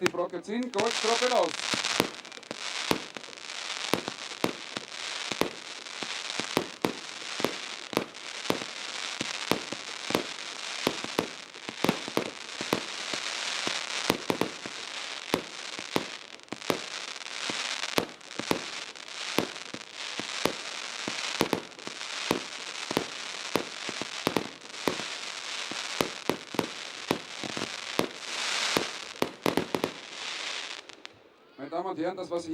Die Brokazin, Goldstrafe los. Meine Damen und Herren, das, was Sie